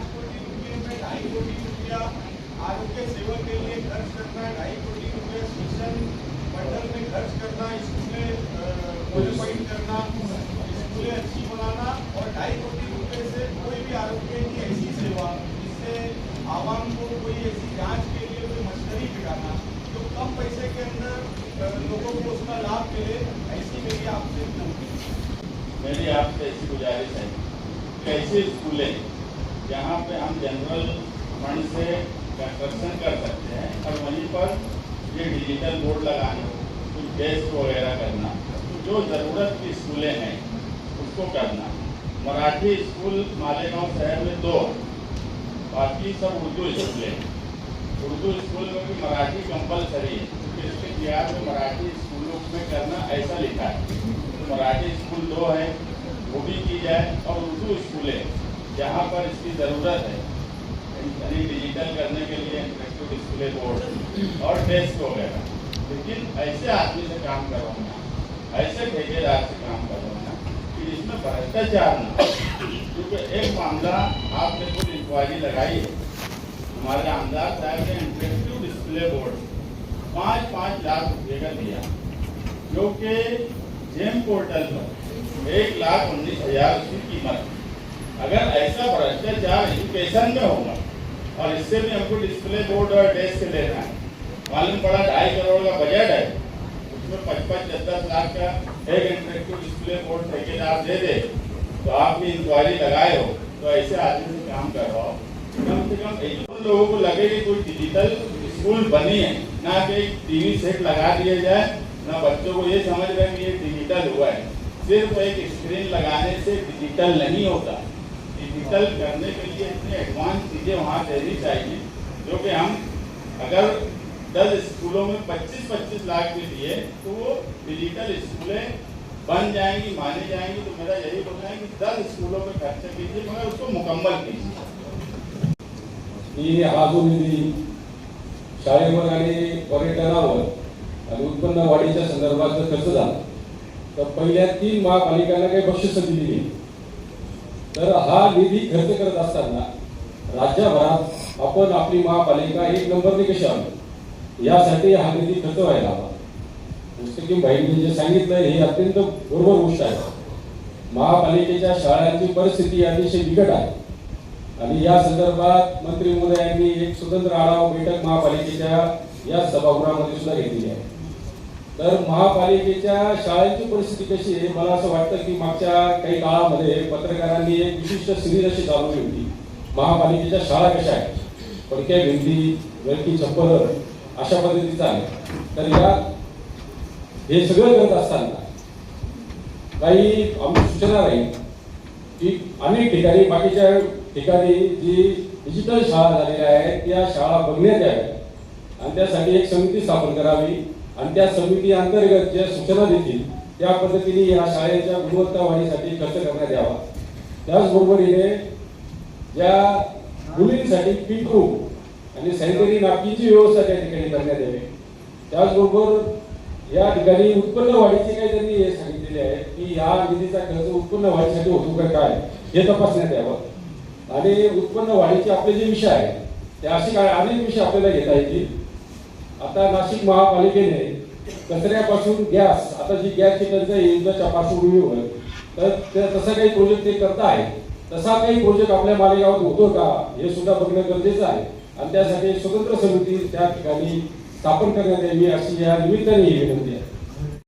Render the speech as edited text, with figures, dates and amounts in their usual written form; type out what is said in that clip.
5 कोटी रुपए में 2.5 कोटी रुपया आरोग्य सेवा के लिए खर्च करना, 2.5 कोटी रुपये शिक्षण मंडल में खर्च करना, स्कूलें क्वालिफाइड करना, स्कूलें अच्छी बनाना और 2.5 कोटी रुपये से कोई भी आरोग्य की ऐसी सेवा जिससे आवाम को कोई ऐसी जांच के लिए कोई मशीनरी बिठाना जो कम पैसे के अंदर लोगों को उसका लाभ मिले, ऐसी मेरी आपसे मेरी आपसे ऐसी गुजारिश है कि ऐसे स्कूलें जहाँ पे हम जनरल फंड से कंस्ट्रक्शन कर सकते हैं और वहीं पर ये डिजिटल बोर्ड लगाने, कुछ डेस्क वगैरह करना, जो ज़रूरत की स्कूलें हैं उसको करना। मराठी स्कूल मालेगांव शहर में 2, बाकी सब उर्दू स्कूलें हैं। उर्दू स्कूल में भी मराठी कंपलसरी है, क्योंकि इसके बिहार में मराठी स्कूलों में करना ऐसा लिखा है। तो मराठी स्कूल 2 है, वो भी की जाए, और उर्दू स्कूलें जहाँ पर इसकी ज़रूरत है, यानी डिजिटल करने के लिए इंटरेक्टिव डिस्प्ले बोर्ड और डेस्क वगैरह, लेकिन ऐसे आदमी से काम करवाना, ऐसे ठेकेदार से काम करवाना कि जिसमें भ्रष्टाचार ना। क्योंकि एक मामला आपने खुद इंक्वायरी लगाई है, हमारे आमदार साहब ने इंटरेक्टिव डिस्प्ले बोर्ड 5-5 लाख रुपये का दिया, जो कि जेम पोर्टल पर 1,19,000 की कीमत। अगर ऐसा भ्रष्टाचार एजुकेशन में होगा और इससे भी हमको डिस्प्ले बोर्ड और डेस्क लेना है, मालूम पड़ा 2.5 करोड़ का बजट है, उसमें 55-10 लाख का एक इंटरेक्टिव डिस्प्ले बोर्ड ठेकेदार दे दे, तो आप भी इंक्वायरी लगाए हो तो ऐसे आदमी से काम करवाओ। कम से कम लोगों को लगे कि कोई डिजिटल स्कूल बनी है, ना कि टीवी सेट लगा दिया जाए, ना बच्चों को ये समझ रहे कि ये डिजिटल हुआ है। सिर्फ एक स्क्रीन लगाने से डिजिटल नहीं होता। डिजिटल करने के लिए इतनी एडवांस चीज़ें वहाँ देनी चाहिए, जो कि हम अगर 10 स्कूलों में 25-25 लाख भी दिए तो वो डिजिटल स्कूलें बन जाएंगी, मानी जाएंगी। तो मेरा यही बोलना है कि 10 स्कूलों में खर्चा कीजिए, मगर उसको मुकम्मल कीजिए। हा जो निधी शाळेवर आणि पर्यटनावर आणि उत्पन्न वाढीच्या संदर्भात जर खर्च झाला तर पहिल्या 3 महापालिकांना काही बक्षिसं दिली गेली। तर हा निधी खर्च करत असताना राज्यभरात आपण आपली महापालिका 1 नंबरने कशी आली यासाठी हा निधी खर्च व्हायला हवा। मुस्तकीम भाईंनी जे सांगितलं हे अत्यंत बरोबर गोष्ट आहे। महापालिकेच्या शाळांची परिस्थिती अतिशय बिकट आहे आणि या संदर्भात मंत्री महोदयांनी एक स्वतंत्र आढावा बैठक महापालिकेच्या या सभागृहामध्ये सुद्धा घेतली आहे। तर महापालिकेच्या शाळांची परिस्थिती कशी आहे, मला असं वाटतं की मागच्या काही काळामध्ये पत्रकारांनी एक विशिष्ट सिरीज अशी चालवली होती, महापालिकेच्या शाळा कशा आहेत, पडक्या भिंती, गळती छप्पर अशा पद्धतीचं आहे। तर या हे सगळं करत असताना काही आमची सूचना राहील की अनेक ठिकाणी बाकीच्या ठिकाणी जी डिजिटल शाळा झालेल्या आहेत त्या शाळा बघण्यात याव्यात आणि त्यासाठी एक समिती स्थापन करावी आणि त्या समिती अंतर्गत ज्या सूचना देतील त्या पद्धतीने या शाळेच्या गुणवत्ता वाढीसाठी खर्च करण्यात यावा। त्याचबरोबरीने ज्या मुलींसाठी किट रूम आणि सॅनिटरी नॅपकिनची व्यवस्था त्या ठिकाणी करण्यात यावी। त्याचबरोबर या ठिकाणी उत्पन्न वाढीचे काही त्यांनी हे सांगितलेले आहे की या निधीचा खर्च उत्पन्न वाढीसाठी होतो का काय हे तपासण्यात यावं। आणि उत्पन्न वाढीचे आपले जे विषय आहेत ते असे काय अनेक विषय आपल्याला घेता येतील। आता नाशिक महापालिकेने कचऱ्यापासून गॅस, आता जी गॅसची टंचाई युद्धाच्या पार्श्वभूमीवर तर तसा काही प्रोजेक्ट ते करता आहे, तसा काही प्रोजेक्ट आपल्या मालेगावात होतो का हे सुद्धा बघणं गरजेचं आहे आणि त्यासाठी स्वतंत्र समिती त्या ठिकाणी स्थापन करण्यात यावी अशी या निमित्ताने ही विनंती आहे।